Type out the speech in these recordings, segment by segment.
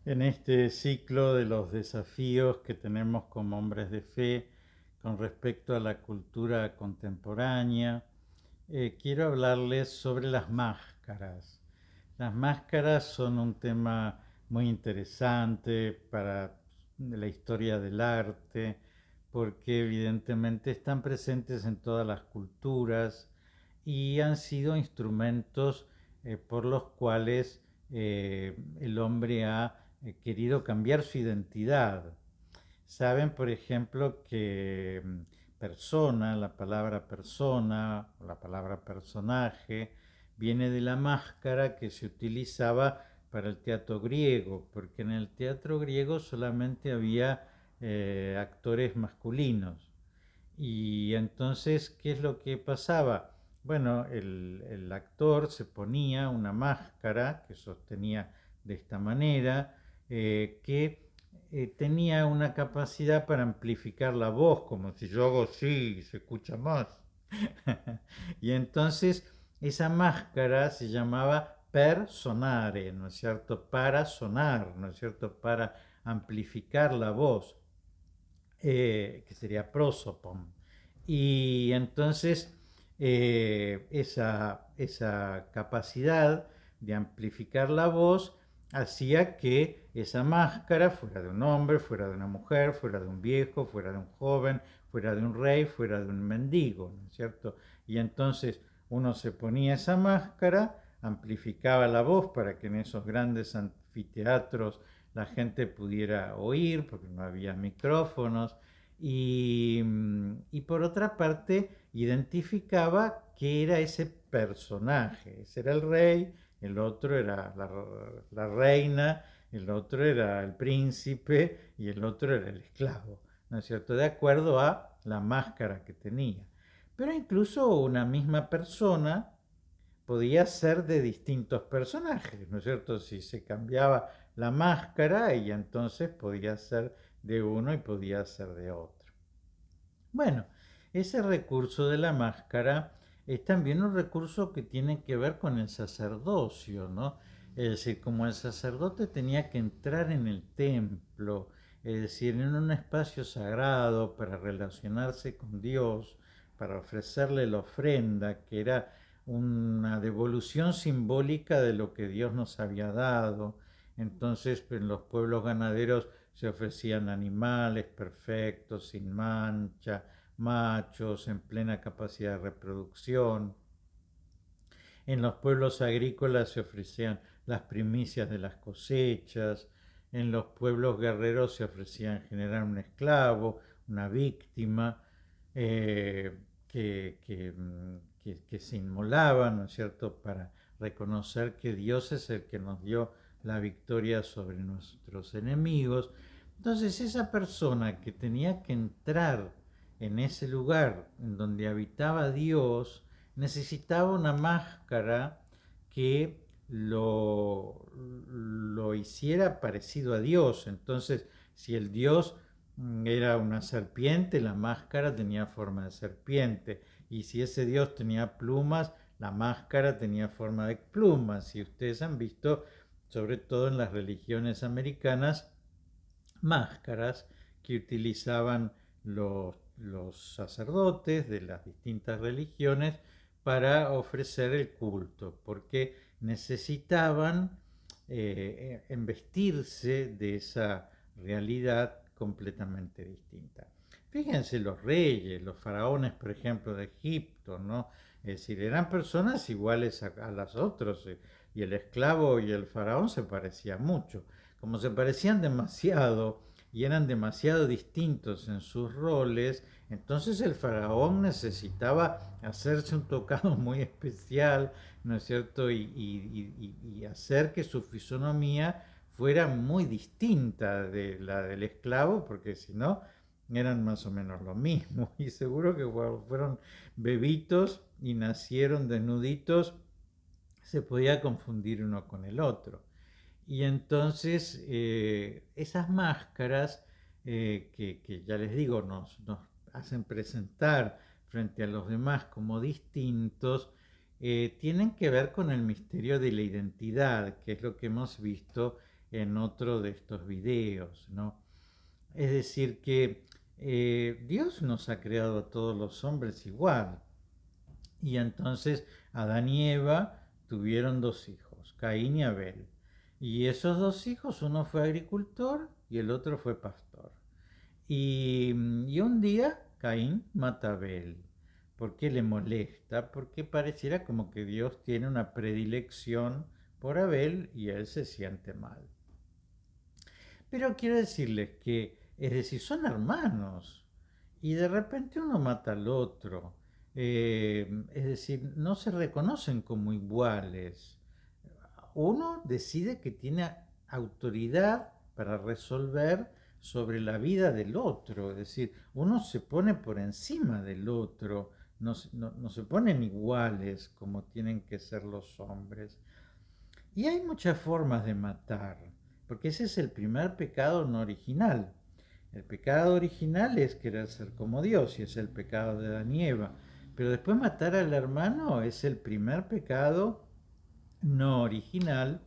En este ciclo de los desafíos que tenemos como hombres de fe con respecto a la cultura contemporánea, quiero hablarles sobre las máscaras. Las máscaras son un tema muy interesante para la historia del arte, porque evidentemente están presentes en todas las culturas y han sido instrumentos por los cuales el hombre ha querido cambiar su identidad. Saben, por ejemplo, que persona, la palabra persona o la palabra personaje, viene de la máscara que se utilizaba para el teatro griego, porque en el teatro griego solamente había actores masculinos. Y entonces, ¿qué es lo que pasaba? Bueno, el actor se ponía una máscara que sostenía de esta manera, que tenía una capacidad para amplificar la voz, como si yo hago así, se escucha más. Y entonces esa máscara se llamaba personare, ¿no es cierto? Para sonar, ¿no es cierto? Para amplificar la voz, que sería prosopon. Y entonces esa capacidad de amplificar la voz hacía que esa máscara fuera de un hombre, fuera de una mujer, fuera de un viejo, fuera de un joven, fuera de un rey, fuera de un mendigo, ¿no es cierto? Y entonces uno se ponía esa máscara, amplificaba la voz para que en esos grandes anfiteatros la gente pudiera oír, porque no había micrófonos, y por otra parte identificaba que era ese personaje. Ese era el rey, el otro era la reina, el otro era el príncipe y el otro era el esclavo, ¿no es cierto? De acuerdo a la máscara que tenía. Pero incluso una misma persona podía ser de distintos personajes, ¿no es cierto? Si se cambiaba la máscara y entonces podía ser de uno y podía ser de otro. Bueno, ese recurso de la máscara es también un recurso que tiene que ver con el sacerdocio, ¿no? Es decir, como el sacerdote tenía que entrar en el templo, es decir, en un espacio sagrado para relacionarse con Dios, para ofrecerle la ofrenda, que era una devolución simbólica de lo que Dios nos había dado. Entonces, en los pueblos ganaderos se ofrecían animales perfectos, sin mancha, machos, en plena capacidad de reproducción. En los pueblos agrícolas se ofrecían las primicias de las cosechas. En los pueblos guerreros se ofrecía en general un esclavo, una víctima, eh, que se inmolaba, ¿no es cierto?, para reconocer que Dios es el que nos dio la victoria sobre nuestros enemigos. Entonces esa persona que tenía que entrar en ese lugar en donde habitaba Dios necesitaba una máscara que lo hiciera parecido a Dios. Entonces, si el Dios era una serpiente, la máscara tenía forma de serpiente. Y si ese Dios tenía plumas, la máscara tenía forma de plumas. Y ustedes han visto, sobre todo en las religiones americanas, máscaras que utilizaban los sacerdotes de las distintas religiones para ofrecer el culto, porque necesitaban embestirse de esa realidad completamente distinta. Fíjense los reyes, los faraones, por ejemplo, de Egipto, ¿no? Es decir, eran personas iguales a las otras, y el esclavo y el faraón se parecían mucho. Como se parecían demasiado y eran demasiado distintos en sus roles, entonces el faraón necesitaba hacerse un tocado muy especial, ¿no es cierto? Y hacer que su fisonomía fuera muy distinta de la del esclavo, porque si no, eran más o menos lo mismo. Y seguro que cuando fueron bebitos y nacieron desnuditos, se podía confundir uno con el otro. Y entonces esas máscaras que ya les digo nos hacen presentar frente a los demás como distintos, tienen que ver con el misterio de la identidad, que es lo que hemos visto en otro de estos videos, ¿no? Es decir, que Dios nos ha creado a todos los hombres igual. Y entonces Adán y Eva tuvieron dos hijos, Caín y Abel. Y esos dos hijos, uno fue agricultor y el otro fue pastor. Y un día Caín mata a Abel. ¿Por qué le molesta? Porque pareciera como que Dios tiene una predilección por Abel y él se siente mal. Pero quiero decirles que, es decir, son hermanos y de repente uno mata al otro. Es decir, no se reconocen como iguales. Uno decide que tiene autoridad para resolver sobre la vida del otro, es decir, uno se pone por encima del otro, no se ponen iguales como tienen que ser los hombres. Y hay muchas formas de matar, porque ese es el primer pecado no original. El pecado original es querer ser como Dios y es el pecado de Adán y Eva. Pero después matar al hermano es el primer pecado no original.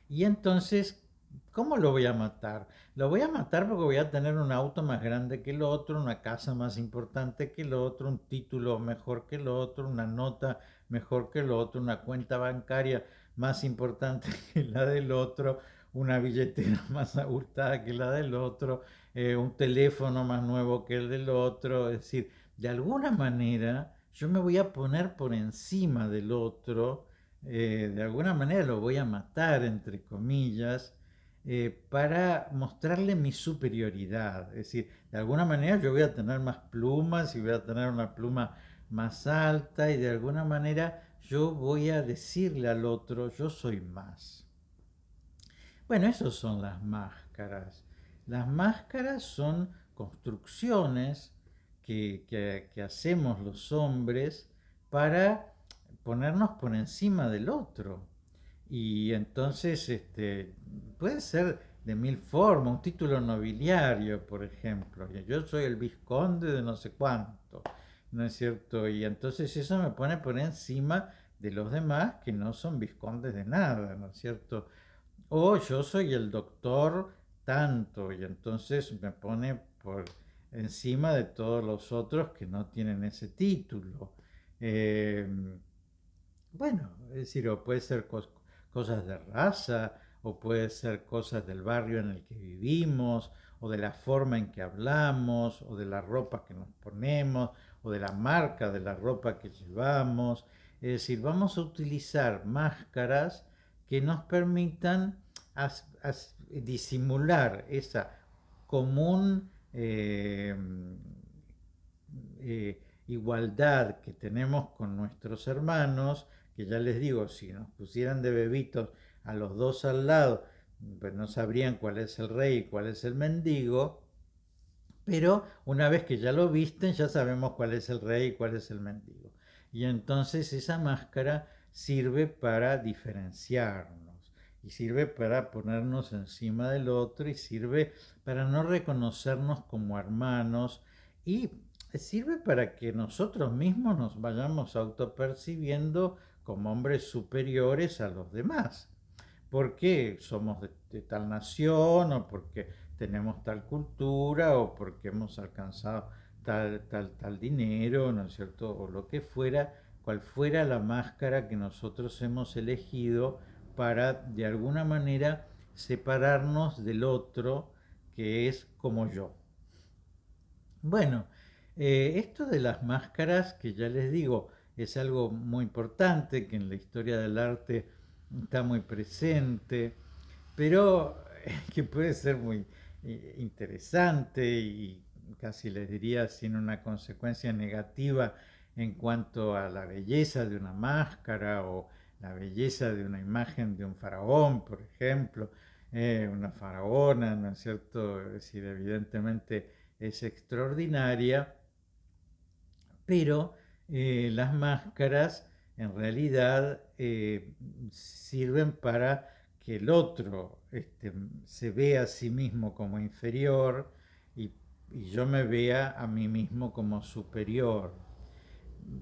Y entonces, ¿cómo lo voy a matar? Lo voy a matar porque voy a tener un auto más grande que el otro, una casa más importante que el otro, un título mejor que el otro, una nota mejor que el otro, una cuenta bancaria más importante que la del otro, una billetera más abultada que la del otro, un teléfono más nuevo que el del otro. Es decir, de alguna manera yo me voy a poner por encima del otro, de alguna manera lo voy a matar, entre comillas, para mostrarle mi superioridad. Es decir, de alguna manera yo voy a tener más plumas y voy a tener una pluma más alta y de alguna manera yo voy a decirle al otro, yo soy más. Bueno, esas son las máscaras. Las máscaras son construcciones que hacemos los hombres para ponernos por encima del otro. Y entonces puede ser de mil formas, un título nobiliario, por ejemplo. Yo soy el vizconde de no sé cuánto, ¿no es cierto? Y entonces eso me pone por encima de los demás que no son vizcondes de nada, ¿no es cierto? O yo soy el doctor tanto y entonces me pone por encima de todos los otros que no tienen ese título. Eh, bueno, es decir, o puede ser cosas de raza, o puede ser cosas del barrio en el que vivimos, o de la forma en que hablamos, o de la ropa que nos ponemos, o de la marca de la ropa que llevamos. Es decir, vamos a utilizar máscaras que nos permitan disimular esa común igualdad que tenemos con nuestros hermanos, que ya les digo, si nos pusieran de bebitos a los dos al lado, pues no sabrían cuál es el rey y cuál es el mendigo, pero una vez que ya lo visten, ya sabemos cuál es el rey y cuál es el mendigo. Y entonces esa máscara sirve para diferenciarnos y sirve para ponernos encima del otro y sirve para no reconocernos como hermanos y sirve para que nosotros mismos nos vayamos autopercibiendo como hombres superiores a los demás. Porque somos de tal nación o porque tenemos tal cultura o porque hemos alcanzado tal dinero, ¿no es cierto? O lo que fuera, cual fuera la máscara que nosotros hemos elegido para de alguna manera separarnos del otro que es como yo. Bueno, esto de las máscaras, que ya les digo, es algo muy importante, que en la historia del arte está muy presente, pero que puede ser muy interesante y casi les diría sin una consecuencia negativa en cuanto a la belleza de una máscara o la belleza de una imagen de un faraón, por ejemplo, una faraona, ¿no es cierto? Es decir, evidentemente es extraordinaria, pero las máscaras en realidad sirven para que el otro se vea a sí mismo como inferior y, y yo me vea a mí mismo como superior.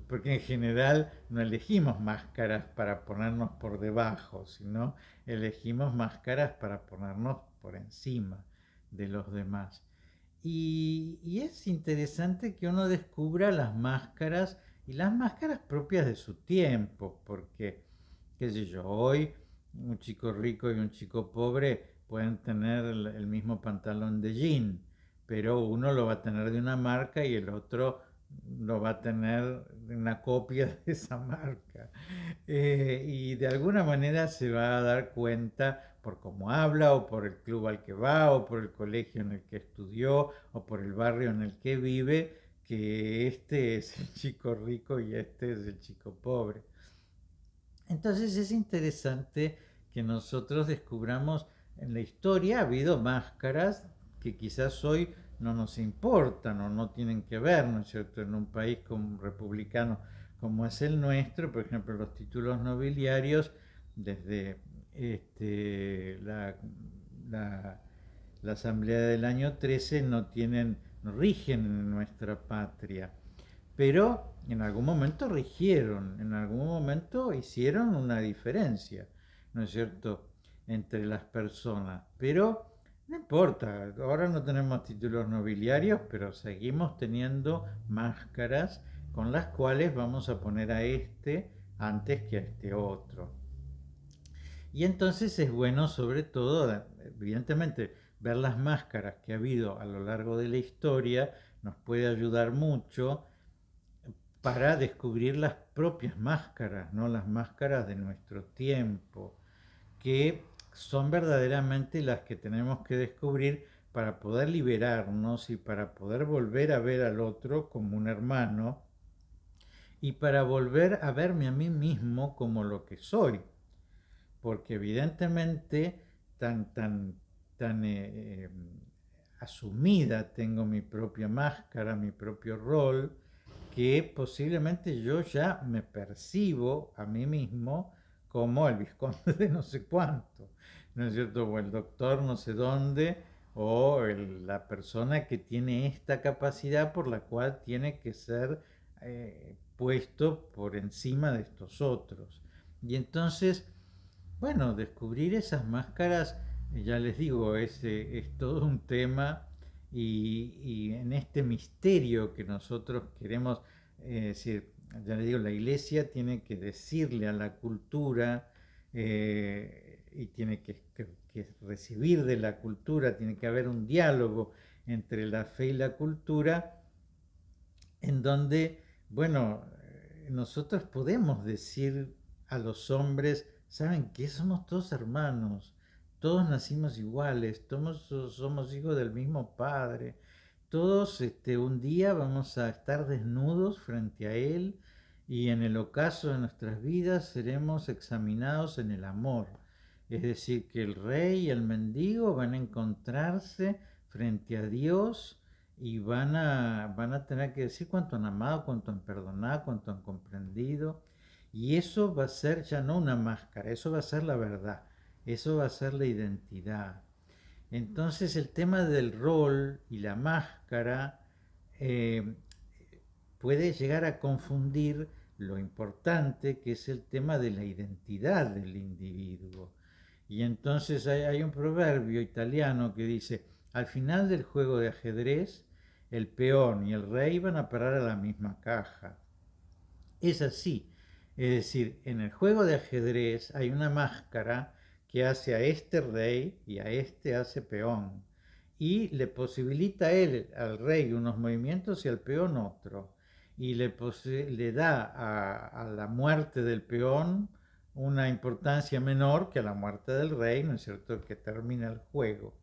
porque en general no elegimos máscaras para ponernos por debajo, sino elegimos máscaras para ponernos por encima de los demás. Y es interesante que uno descubra las máscaras y las máscaras propias de su tiempo, porque, qué sé yo, hoy un chico rico y un chico pobre pueden tener el mismo pantalón de jean, pero uno lo va a tener de una marca y el otro lo va a tener de una copia de esa marca. Y de alguna manera se va a dar cuenta por cómo habla o por el club al que va o por el colegio en el que estudió o por el barrio en el que vive que este es el chico rico y este es el chico pobre. Entonces es interesante que nosotros descubramos en la historia ha habido máscaras que quizás hoy no nos importan o no tienen que ver, ¿no es cierto? En un país como republicano como es el nuestro, por ejemplo, los títulos nobiliarios desde la, la Asamblea del año 13 no tienen, no rigen en nuestra patria, pero en algún momento rigieron, en algún momento hicieron una diferencia, ¿no es cierto?, entre las personas. Pero no importa, ahora no tenemos títulos nobiliarios, pero seguimos teniendo máscaras con las cuales vamos a poner a este antes que a este otro. Y entonces es bueno sobre todo, evidentemente, ver las máscaras que ha habido a lo largo de la historia nos puede ayudar mucho para descubrir las propias máscaras, ¿no? Las máscaras de nuestro tiempo, que son verdaderamente las que tenemos que descubrir para poder liberarnos y para poder volver a ver al otro como un hermano y para volver a verme a mí mismo como lo que soy, porque evidentemente tan asumida tengo mi propia máscara, mi propio rol, que posiblemente yo ya me percibo a mí mismo como el vizconde de no sé cuánto, ¿no es cierto? O el doctor no sé dónde, o la persona que tiene esta capacidad por la cual tiene que ser puesto por encima de estos otros. Y entonces, bueno, descubrir esas máscaras, ya les digo, es todo un tema y en este misterio que nosotros queremos, decir, ya les digo, la iglesia tiene que decirle a la cultura y tiene que recibir de la cultura, tiene que haber un diálogo entre la fe y la cultura en donde, bueno, nosotros podemos decir a los hombres, ¿saben qué? Somos todos hermanos, todos nacimos iguales, todos somos hijos del mismo Padre, todos un día vamos a estar desnudos frente a Él y en el ocaso de nuestras vidas seremos examinados en el amor. Es decir, que el rey y el mendigo van a encontrarse frente a Dios y van a tener que decir cuánto han amado, cuánto han perdonado, cuánto han comprendido. Y eso va a ser ya no una máscara, eso va a ser la verdad, eso va a ser la identidad. Entonces el tema del rol y la máscara eh, puede llegar a confundir lo importante que es el tema de la identidad del individuo. Y entonces hay un proverbio italiano que dice, al final del juego de ajedrez, el peón y el rey van a parar a la misma caja. Es así. Es decir, en el juego de ajedrez hay una máscara que hace a este rey y a este hace peón. Y le posibilita a él, al rey, unos movimientos y al peón otro. Y le da a la muerte del peón una importancia menor que a la muerte del rey, ¿no es cierto?, que termina el juego.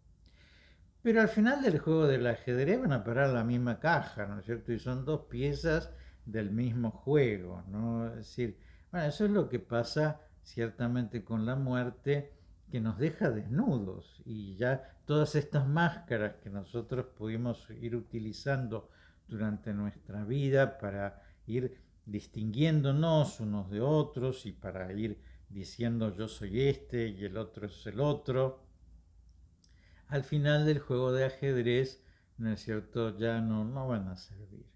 Pero al final del juego del ajedrez van a parar a la misma caja, ¿no es cierto? Y son dos piezas del mismo juego, ¿no? Es decir, bueno, eso es lo que pasa ciertamente con la muerte, que nos deja desnudos y ya todas estas máscaras que nosotros pudimos ir utilizando durante nuestra vida para ir distinguiéndonos unos de otros y para ir diciendo yo soy este y el otro es el otro, al final del juego de ajedrez, ¿no es cierto?, ya no van a servir.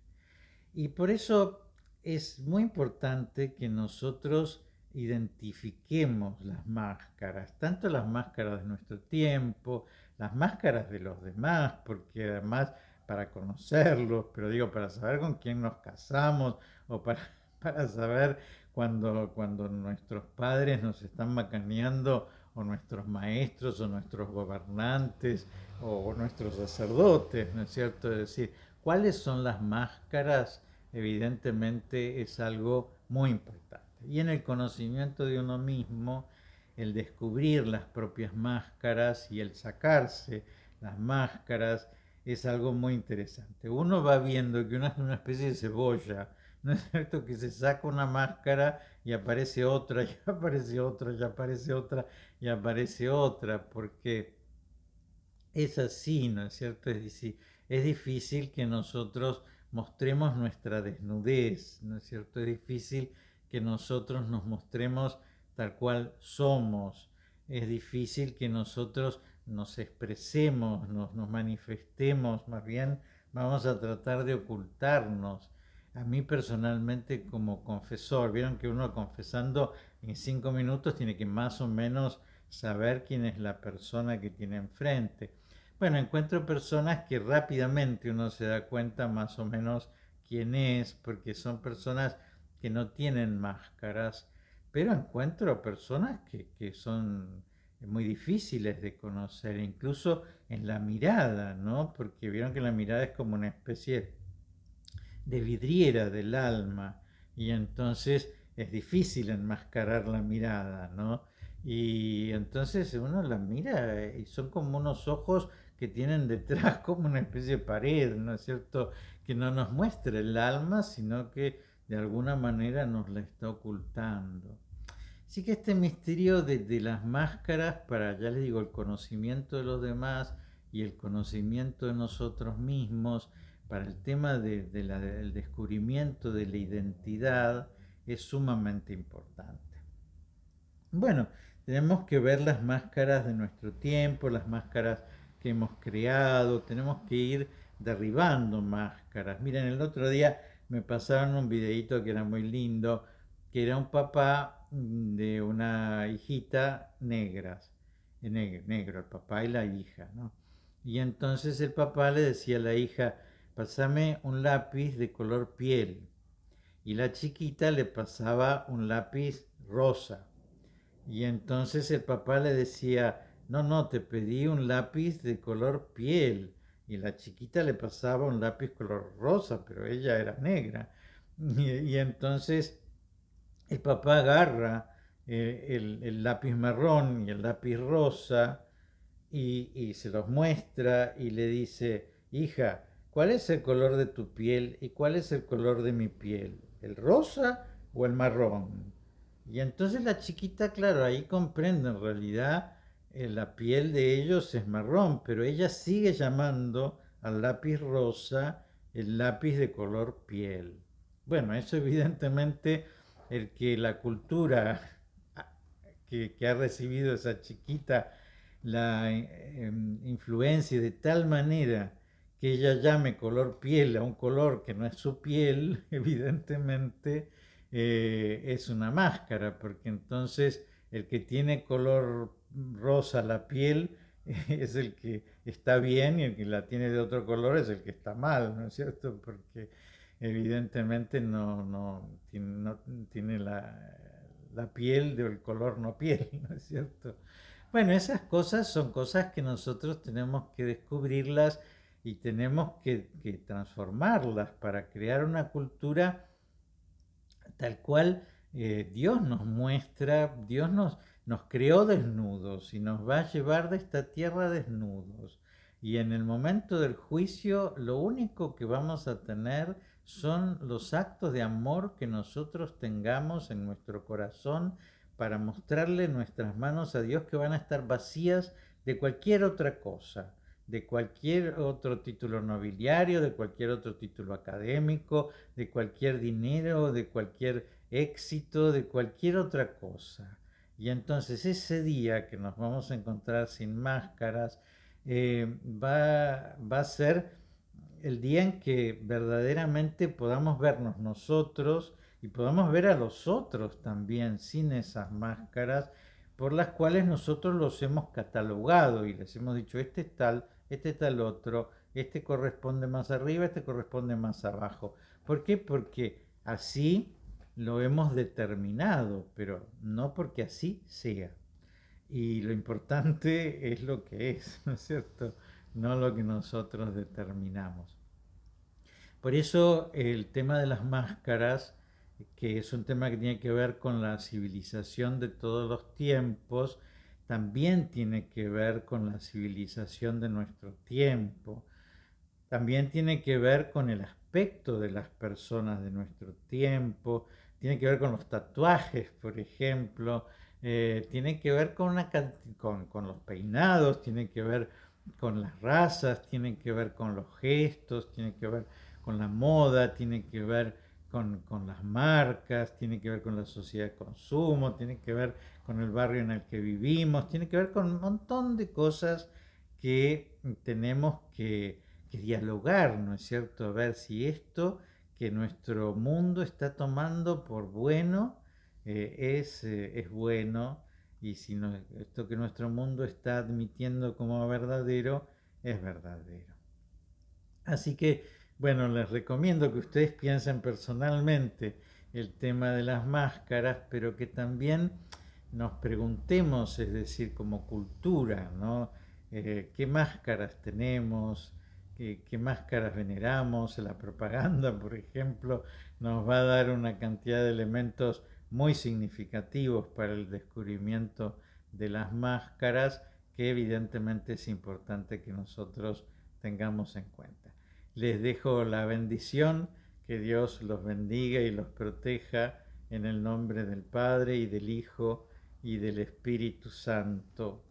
Y por eso es muy importante que nosotros identifiquemos las máscaras, tanto las máscaras de nuestro tiempo, las máscaras de los demás, porque además para conocerlos, pero digo, para saber con quién nos casamos o para saber cuando nuestros padres nos están macaneando o nuestros maestros o nuestros gobernantes o nuestros sacerdotes, ¿no es cierto? Es decir, ¿cuáles son las máscaras? Evidentemente es algo muy importante. Y en el conocimiento de uno mismo, el descubrir las propias máscaras y el sacarse las máscaras es algo muy interesante. Uno va viendo que uno es una especie de cebolla, ¿no es cierto? Que se saca una máscara y aparece otra, y aparece otra, y aparece otra, y aparece otra, porque es así, ¿no es cierto? Es difícil que nosotros mostremos nuestra desnudez, ¿no es cierto? Es difícil que nosotros nos mostremos tal cual somos. Es difícil que nosotros nos expresemos, nos manifestemos, más bien vamos a tratar de ocultarnos. A mí personalmente como confesor, vieron que uno confesando en 5 minutos tiene que más o menos saber quién es la persona que tiene enfrente. Bueno, encuentro personas que rápidamente uno se da cuenta más o menos quién es, porque son personas que no tienen máscaras, pero encuentro personas que son muy difíciles de conocer, incluso en la mirada, ¿no? Porque vieron que la mirada es como una especie de vidriera del alma y entonces es difícil enmascarar la mirada, ¿no? Y entonces uno la mira y son como unos ojos que tienen detrás como una especie de pared, ¿no es cierto? Que no nos muestra el alma, sino que de alguna manera nos la está ocultando. Así que este misterio de las máscaras para, ya les digo, el conocimiento de los demás y el conocimiento de nosotros mismos, para el tema del descubrimiento de la identidad, es sumamente importante. Bueno, tenemos que ver las máscaras de nuestro tiempo, las máscaras que hemos creado, tenemos que ir derribando máscaras. Miren, el otro día me pasaron un videito que era muy lindo, que era un papá de una hijita negras, negro, el papá y la hija, ¿no? Y entonces el papá le decía a la hija, pasame un lápiz de color piel. Y la chiquita le pasaba un lápiz rosa. Y entonces el papá le decía, no, no, te pedí un lápiz de color piel. Y la chiquita le pasaba un lápiz color rosa, pero ella era negra. Y entonces el papá agarra el lápiz marrón y el lápiz rosa y se los muestra y le dice, hija, ¿cuál es el color de tu piel y cuál es el color de mi piel? ¿El rosa o el marrón? Y entonces la chiquita, claro, ahí comprende en realidad la piel de ellos es marrón, pero ella sigue llamando al lápiz rosa el lápiz de color piel. Bueno, eso evidentemente el que la cultura que ha recibido esa chiquita la influencia de tal manera que ella llame color piel a un color que no es su piel, evidentemente es una máscara, porque entonces el que tiene color rosa la piel es el que está bien y el que la tiene de otro color es el que está mal, ¿no es cierto? Porque evidentemente no tiene la piel del color no piel, ¿no es cierto? Bueno, esas cosas son cosas que nosotros tenemos que descubrirlas y tenemos que transformarlas para crear una cultura tal cual Dios nos muestra, nos creó desnudos y nos va a llevar de esta tierra desnudos. Y en el momento del juicio lo único que vamos a tener son los actos de amor que nosotros tengamos en nuestro corazón para mostrarle nuestras manos a Dios que van a estar vacías de cualquier otra cosa, de cualquier otro título nobiliario, de cualquier otro título académico, de cualquier dinero, de cualquier éxito, de cualquier otra cosa. Y entonces ese día que nos vamos a encontrar sin máscaras va a ser el día en que verdaderamente podamos vernos nosotros y podamos ver a los otros también sin esas máscaras por las cuales nosotros los hemos catalogado y les hemos dicho, este es tal otro, este corresponde más arriba, este corresponde más abajo. ¿Por qué? Porque así lo hemos determinado, pero no porque así sea. Y lo importante es lo que es, ¿no es cierto? No lo que nosotros determinamos. Por eso el tema de las máscaras, que es un tema que tiene que ver con la civilización de todos los tiempos, también tiene que ver con la civilización de nuestro tiempo. También tiene que ver con el aspecto de las personas de nuestro tiempo, tiene que ver con los tatuajes, por ejemplo, tiene que ver con los peinados, tiene que ver con las razas, tiene que ver con los gestos, tiene que ver con la moda, tiene que ver con las marcas, tiene que ver con la sociedad de consumo, tiene que ver con el barrio en el que vivimos, tiene que ver con un montón de cosas que tenemos que dialogar, ¿no es cierto? A ver si esto que nuestro mundo está tomando por bueno es bueno y si no, esto que nuestro mundo está admitiendo como verdadero es verdadero. Así que, bueno, les recomiendo que ustedes piensen personalmente el tema de las máscaras, pero que también nos preguntemos, es decir, como cultura, ¿no? ¿Qué máscaras tenemos? ¿Qué máscaras veneramos? La propaganda, por ejemplo, nos va a dar una cantidad de elementos muy significativos para el descubrimiento de las máscaras que evidentemente es importante que nosotros tengamos en cuenta. Les dejo la bendición, que Dios los bendiga y los proteja en el nombre del Padre y del Hijo y del Espíritu Santo.